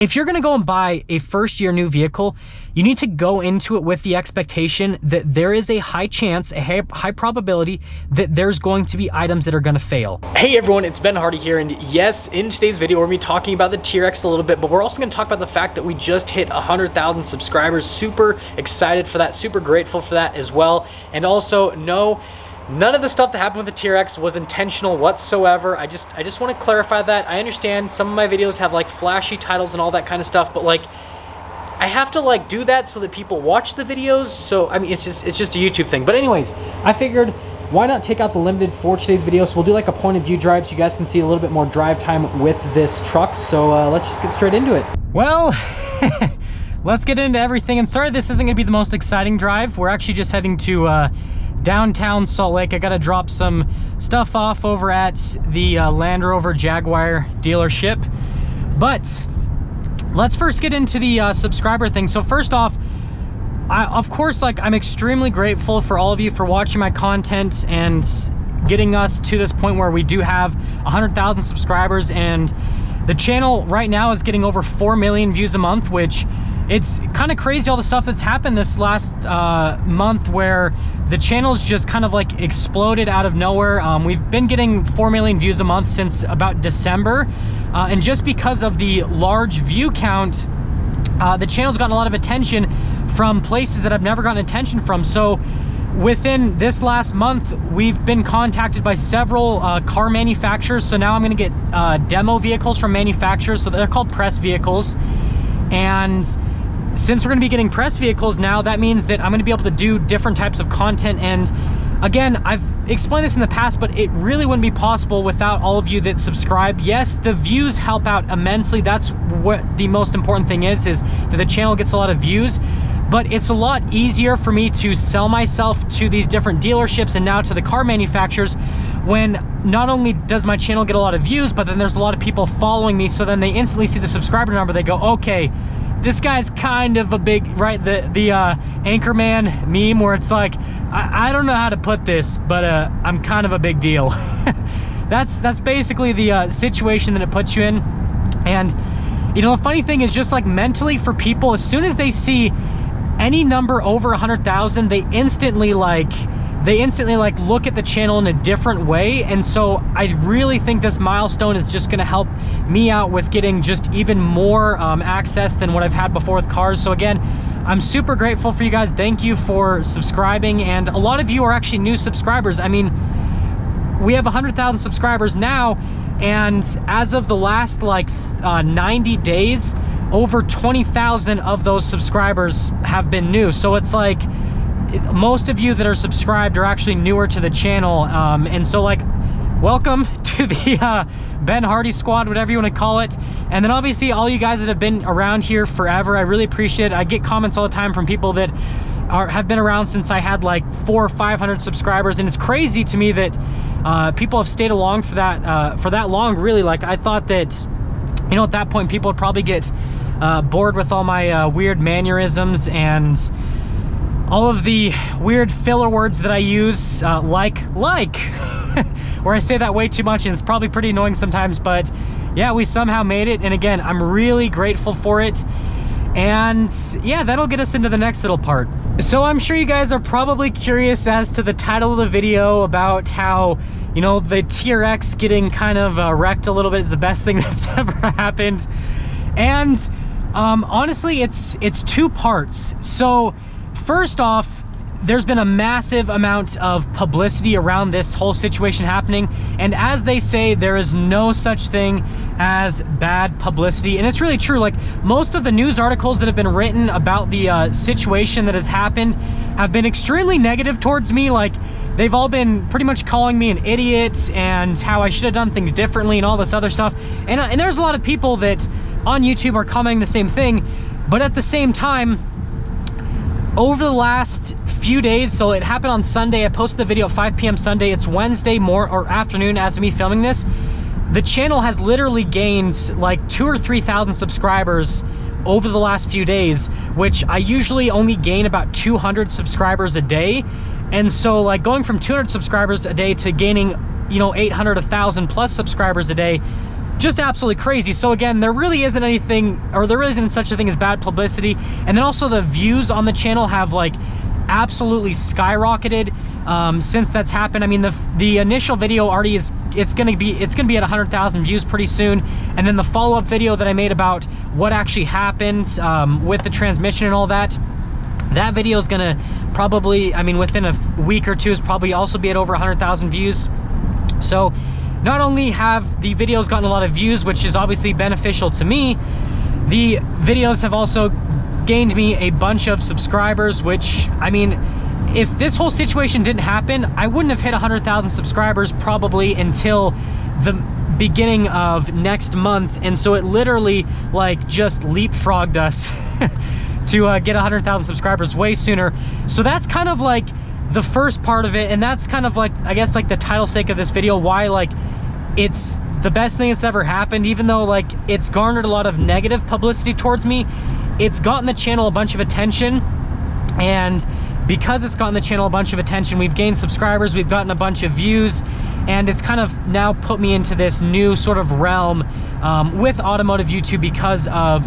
If you're gonna go and buy a first year new vehicle, you need to go into it with the expectation that there is a high chance, a high probability that there's going to be items that are gonna fail. Hey everyone, it's Ben Hardy here, and yes, in today's video, we're gonna be talking about the TRX a little bit, but we're also gonna talk about the fact that we just hit 100,000 subscribers. Super excited for that, super grateful for that as well. And also, none of the stuff that happened with the TRX was intentional whatsoever. I just want to clarify that. I understand some of my videos have like flashy titles and all that kind of stuff, but like I have to like do that so that people watch the videos. So I mean, it's just a YouTube thing. But anyways, I figured why not take out the limited for today's video. So we'll do like a point of view drive so you guys can see a little bit more drive time with this truck. So let's just get straight into it. Well, let's get into everything. And sorry, this isn't gonna be the most exciting drive. We're actually just heading to downtown Salt Lake. I gotta drop some stuff off over at the Land Rover Jaguar dealership. But let's first get into the subscriber thing. So first off, of course, like I'm extremely grateful for all of you for watching my content and getting us to this point where we do have 100,000 subscribers, and the channel right now is getting over 4 million views a month, which it's kind of crazy all the stuff that's happened this last month where the channel's just kind of like exploded out of nowhere. We've been getting 4 million views a month since about December. And just because of the large view count, the channel's gotten a lot of attention from places that I've never gotten attention from. So within this last month, we've been contacted by several car manufacturers. So now I'm gonna get demo vehicles from manufacturers. So they're called press vehicles. And since we're going to be getting press vehicles now, that means that I'm going to be able to do different types of content. And again, I've explained this in the past, but it really wouldn't be possible without all of you that subscribe. Yes, the views help out immensely. That's what the most important thing is that the channel gets a lot of views. But it's a lot easier for me to sell myself to these different dealerships and now to the car manufacturers when not only does my channel get a lot of views, but then there's a lot of people following me. So then they instantly see the subscriber number. They go, okay, this guy's kind of a big, right? The Anchorman meme where it's like, I don't know how to put this, but I'm kind of a big deal. That's basically the situation that it puts you in. And you know, the funny thing is, just like mentally for people, as soon as they see any number over 100,000, they instantly like look at the channel in a different way. And so I really think this milestone is just gonna help me out with getting just even more access than what I've had before with cars. So again, I'm super grateful for you guys. Thank you for subscribing. And a lot of you are actually new subscribers. I mean, we have 100,000 subscribers now, and as of the last like 90 days, over 20,000 of those subscribers have been new. So it's like most of you that are subscribed are actually newer to the channel. And so like, welcome to the Ben Hardy squad, whatever you want to call it. And then obviously all you guys that have been around here forever, I really appreciate it. I get comments all the time from people that have been around since I had like 400 or 500 subscribers. And it's crazy to me that people have stayed along for that long, really. Like I thought that, you know, at that point people would probably get bored with all my weird mannerisms and all of the weird filler words that I use, like, where I say that way too much and it's probably pretty annoying sometimes, but yeah, we somehow made it. And again, I'm really grateful for it. And yeah, that'll get us into the next little part. So I'm sure you guys are probably curious as to the title of the video about how, you know, the TRX getting kind of wrecked a little bit is the best thing that's ever happened. And honestly, it's two parts. So first off, there's been a massive amount of publicity around this whole situation happening. And as they say, there is no such thing as bad publicity. And it's really true. Like most of the news articles that have been written about the situation that has happened have been extremely negative towards me. Like they've all been pretty much calling me an idiot and how I should have done things differently and all this other stuff. And there's a lot of people that on YouTube are commenting the same thing. But at the same time, over the last few days, so it happened on Sunday, I posted the video at 5 p.m. Sunday. It's Wednesday or afternoon as of me filming this. The channel has literally gained like 2,000 or 3,000 subscribers over the last few days, which I usually only gain about 200 subscribers a day. And so like going from 200 subscribers a day to gaining, you know, 800, 1,000 plus subscribers a day, just absolutely crazy. So again, there really isn't anything, or there really isn't such a thing as bad publicity. And then also the views on the channel have like absolutely skyrocketed since that's happened. I mean, the initial video already is, it's gonna be at 100,000 views pretty soon. And then the follow-up video that I made about what actually happened with the transmission and all that, that video is gonna probably, I mean, within a week or two, is probably also be at over 100,000 views. So not only have the videos gotten a lot of views, which is obviously beneficial to me, the videos have also gained me a bunch of subscribers, which, I mean, if this whole situation didn't happen, I wouldn't have hit 100,000 subscribers probably until the beginning of next month. And so it literally like just leapfrogged us to get 100,000 subscribers way sooner. So that's kind of like the first part of it, and that's kind of like, I guess, like the title sake of this video, why like it's the best thing that's ever happened. Even though like it's garnered a lot of negative publicity towards me, it's gotten the channel a bunch of attention. And because it's gotten the channel a bunch of attention, we've gained subscribers, we've gotten a bunch of views, and it's kind of now put me into this new sort of realm with automotive YouTube because of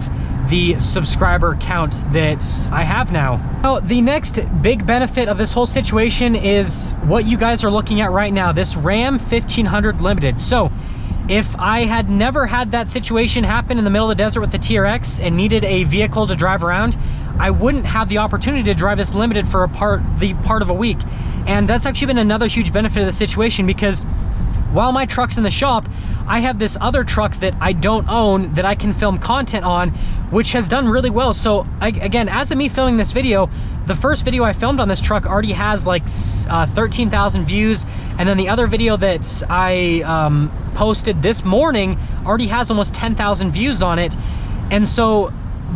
the subscriber count that I have now. Now, the next big benefit of this whole situation is what you guys are looking at right now, this Ram 1500 Limited. So if I had never had that situation happen in the middle of the desert with the TRX and needed a vehicle to drive around, I wouldn't have the opportunity to drive this Limited for the part of a week. And that's actually been another huge benefit of the situation, because while my truck's in the shop, I have this other truck that I don't own that I can film content on, which has done really well. So again, as of me filming this video, the first video I filmed on this truck already has like 13,000 views. And then the other video that I posted this morning already has almost 10,000 views on it. And so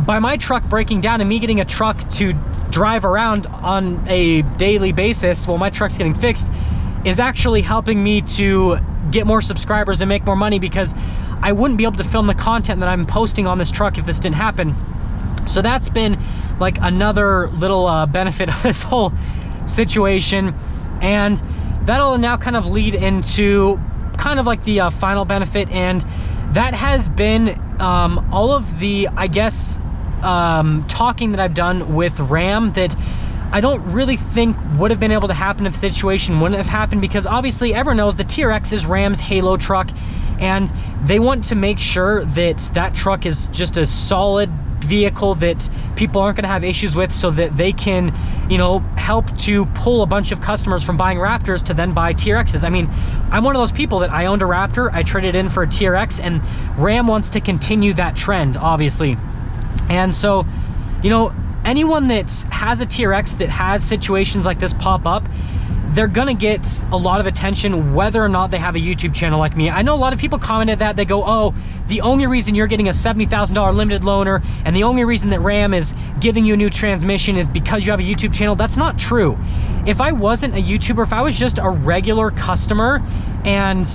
by my truck breaking down and me getting a truck to drive around on a daily basis while my truck's getting fixed is actually helping me to get more subscribers and make more money, because I wouldn't be able to film the content that I'm posting on this truck if this didn't happen. So that's been like another little benefit of this whole situation. And that'll now kind of lead into kind of like the final benefit, and that has been all of the, I guess, talking that I've done with Ram that I don't really think would have been able to happen if the situation wouldn't have happened, because obviously everyone knows the TRX is Ram's halo truck, and they want to make sure that that truck is just a solid vehicle that people aren't going to have issues with, so that they can, you know, help to pull a bunch of customers from buying Raptors to then buy TRXs. I mean, I'm one of those people that I owned a Raptor, I traded in for a TRX, and Ram wants to continue that trend, obviously. And so, you know, anyone that has a TRX that has situations like this pop up, they're gonna get a lot of attention whether or not they have a YouTube channel like me. I know a lot of people commented that, they go, oh, the only reason you're getting a $70,000 limited loaner and the only reason that Ram is giving you a new transmission is because you have a YouTube channel. That's not true. If I wasn't a YouTuber, if I was just a regular customer and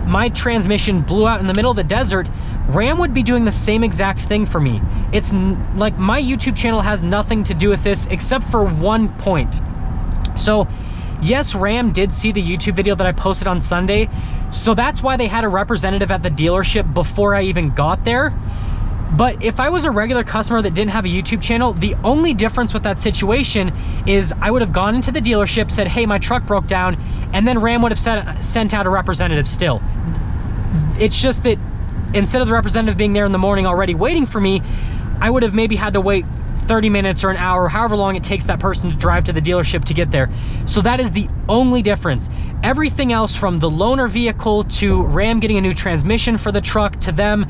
my transmission blew out in the middle of the desert, Ram would be doing the same exact thing for me. It's like my YouTube channel has nothing to do with this except for one point. So yes, Ram did see the YouTube video that I posted on Sunday, so that's why they had a representative at the dealership before I even got there. But if I was a regular customer that didn't have a YouTube channel, the only difference with that situation is I would have gone into the dealership, said, hey, my truck broke down, and then Ram would have sent out a representative still. It's just that instead of the representative being there in the morning already waiting for me, I would have maybe had to wait 30 minutes or an hour, however long it takes that person to drive to the dealership to get there. So that is the only difference. Everything else, from the loaner vehicle to Ram getting a new transmission for the truck to them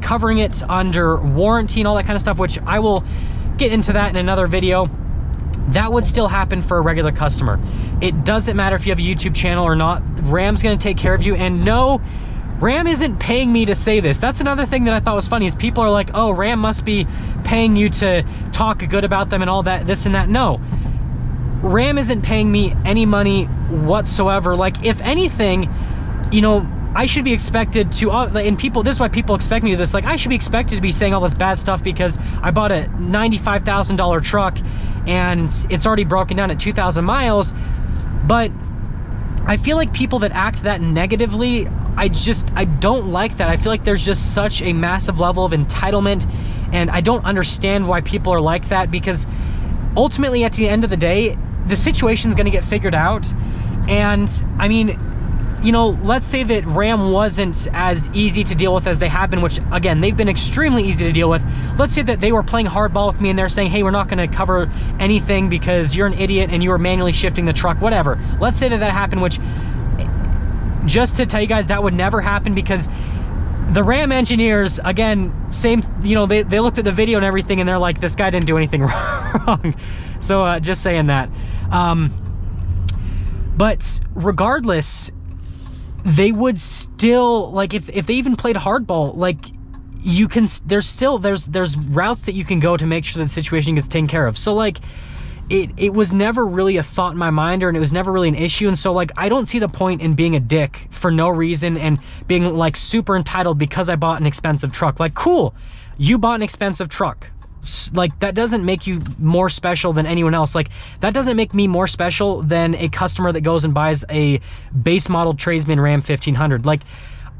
covering it under warranty and all that kind of stuff, which I will get into that in another video, that would still happen for a regular customer. It doesn't matter if you have a YouTube channel or not. Ram's gonna take care of you. And no, Ram isn't paying me to say this. That's another thing that I thought was funny, is people are like, oh, Ram must be paying you to talk good about them and all that, this and that. No, Ram isn't paying me any money whatsoever. Like, if anything, you know, I should be expected to, and people, this is why people expect me to do this, like, I should be expected to be saying all this bad stuff because I bought a $95,000 truck and it's already broken down at 2,000 miles. But I feel like people that act that negatively I don't like that. I feel like there's just such a massive level of entitlement, and I don't understand why people are like that, because ultimately at the end of the day, the situation's gonna get figured out. And I mean, you know, let's say that Ram wasn't as easy to deal with as they have been, which again, they've been extremely easy to deal with. Let's say that they were playing hardball with me and they're saying, hey, we're not gonna cover anything because you're an idiot and you were manually shifting the truck, whatever. Let's say that that happened, which, just to tell you guys, that would never happen, because the Ram engineers, again, same, you know, they looked at the video and everything and they're like, this guy didn't do anything wrong. So just saying that. But regardless, they would still, like, if they even played hardball, like, you can, there's routes that you can go to make sure that the situation gets taken care of. So like, it was never really a thought in my mind, and it was never really an issue. And so like, I don't see the point in being a dick for no reason and being like super entitled because I bought an expensive truck. Like, cool, you bought an expensive truck. Like, that doesn't make you more special than anyone else. Like, that doesn't make me more special than a customer that goes and buys a base model tradesman Ram 1500. Like,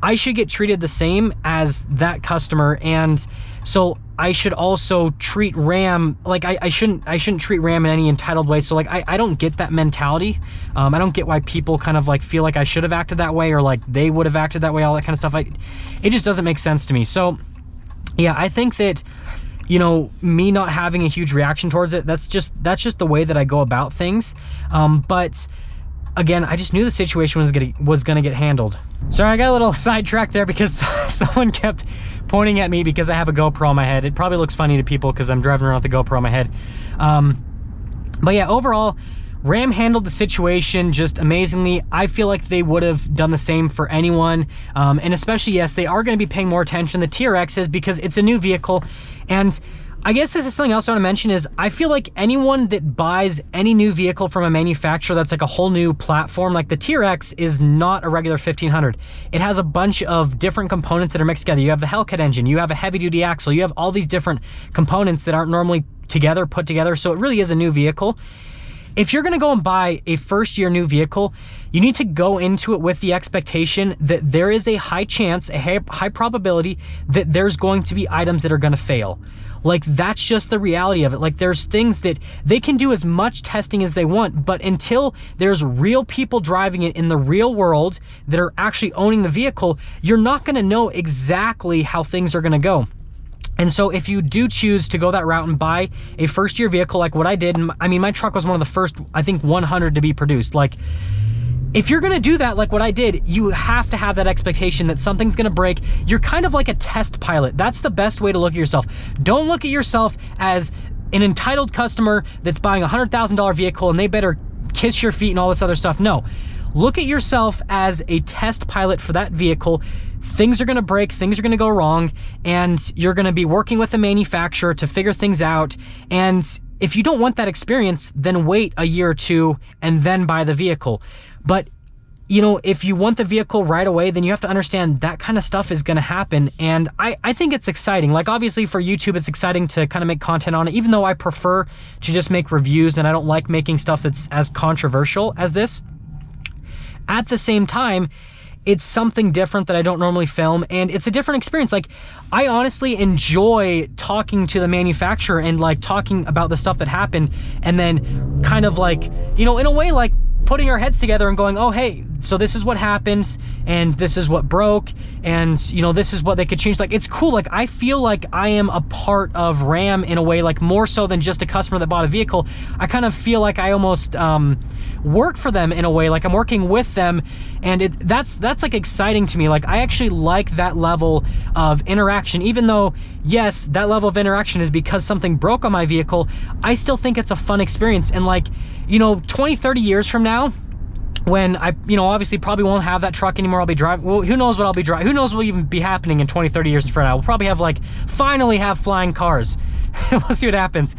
I should get treated the same as that customer, and so I should also treat Ram like I shouldn't treat Ram in any entitled way. So like, I don't get that mentality. I don't get why people kind of like feel like I should have acted that way, or like they would have acted that way, all that kind of stuff. It just doesn't make sense to me. So yeah, I think that, you know, me not having a huge reaction towards it, that's just the way that I go about things. But again, I just knew the situation was gonna get handled. Sorry, I got a little sidetracked there because someone kept pointing at me because I have a GoPro on my head. It probably looks funny to people because I'm driving around with the GoPro on my head. But yeah, overall, Ram handled the situation just amazingly. I feel like they would have done the same for anyone. And especially, yes, they are gonna be paying more attention, the TRX is, because it's a new vehicle. And I guess this is something else I want to mention is, I feel like anyone that buys any new vehicle from a manufacturer that's like a whole new platform, like the TRX is not a regular 1500. It has a bunch of different components that are mixed together. You have the Hellcat engine, you have a heavy duty axle, you have all these different components that aren't normally put together. So it really is a new vehicle. If you're gonna go and buy a first year new vehicle, you need to go into it with the expectation that there is a high chance, a high probability that there's going to be items that are gonna fail. Like, that's just the reality of it. Like, there's things that they can do as much testing as they want, but until there's real people driving it in the real world that are actually owning the vehicle, you're not gonna know exactly how things are gonna go. And so if you do choose to go that route and buy a first year vehicle like what I did, and I mean, my truck was one of the first, I think, 100 to be produced. Like, if you're gonna do that like what I did, you have to have that expectation that something's gonna break. You're kind of like a test pilot. That's the best way to look at yourself. Don't look at yourself as an entitled customer that's buying a $100,000 vehicle and they better kiss your feet and all this other stuff. No, look at yourself as a test pilot for that vehicle. Things are gonna break, things are gonna go wrong, and you're gonna be working with the manufacturer to figure things out. And if you don't want that experience, then wait a year or two and then buy the vehicle. But, you know, if you want the vehicle right away, then you have to understand that kind of stuff is gonna happen. And I think it's exciting. Like, obviously for YouTube, it's exciting to kind of make content on it, even though I prefer to just make reviews and I don't like making stuff that's as controversial as this. At the same time, it's something different that I don't normally film, and it's a different experience. Like, I honestly enjoy talking to the manufacturer and like talking about the stuff that happened, and then kind of like, you know, in a way, like putting our heads together and going, oh, hey, so this is what happened, and this is what broke, and you know, this is what they could change. Like, it's cool. Like, I feel like I am a part of Ram in a way, like more so than just a customer that bought a vehicle. I kind of feel like I almost work for them in a way, like I'm working with them, and that's like exciting to me. Like, I actually like that level of interaction, even though, yes, that level of interaction is because something broke on my vehicle. I still think it's a fun experience. And like, you know, 20, 30 years from now, when I, you know, obviously probably won't have that truck anymore, I'll be driving, well, who knows what I'll be driving, who knows what will even be happening in 20, 30 years from now. We'll probably have like, finally have flying cars. We'll see what happens.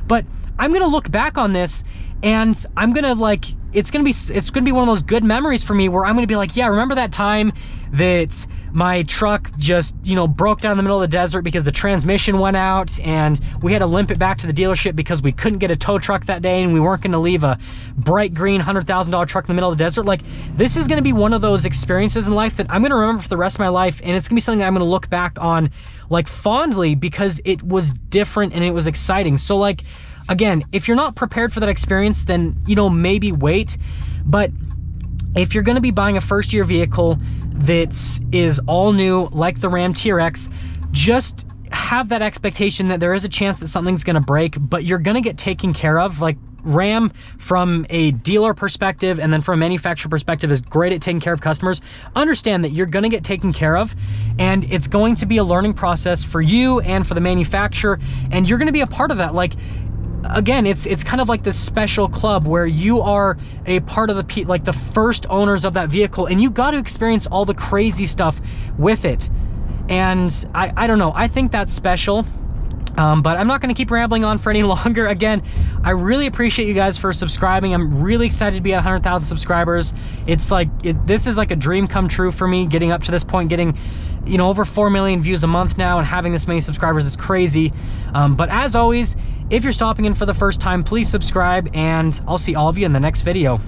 But I'm gonna look back on this and I'm gonna like, it's gonna be one of those good memories for me where I'm gonna be like, yeah, remember that time that my truck just, you know, broke down in the middle of the desert because the transmission went out, and we had to limp it back to the dealership because we couldn't get a tow truck that day, and we weren't going to leave a bright green $100,000 truck in the middle of the desert. Like, this is going to be one of those experiences in life that I'm going to remember for the rest of my life, and it's going to be something that I'm going to look back on like fondly because it was different and it was exciting. So like, again, if you're not prepared for that experience, then, you know, maybe wait. But if you're going to be buying a first year vehicle that is all new, like the Ram TRX, just have that expectation that there is a chance that something's going to break, but you're going to get taken care of. Like, Ram, from a dealer perspective and then from a manufacturer perspective, is great at taking care of customers. Understand that you're going to get taken care of, and it's going to be a learning process for you and for the manufacturer, and you're going to be a part of that. Like, again, it's kind of like this special club where you are a part of the first owners of that vehicle, and you got to experience all the crazy stuff with it. And I don't know, I think that's special. But I'm not going to keep rambling on for any longer. Again, I really appreciate you guys for subscribing. I'm really excited to be at 100,000 subscribers. It's like, this is like a dream come true for me, getting up to this point, getting, you know, over 4 million views a month now, and having this many subscribers is crazy. But as always, if you're stopping in for the first time, please subscribe, and I'll see all of you in the next video.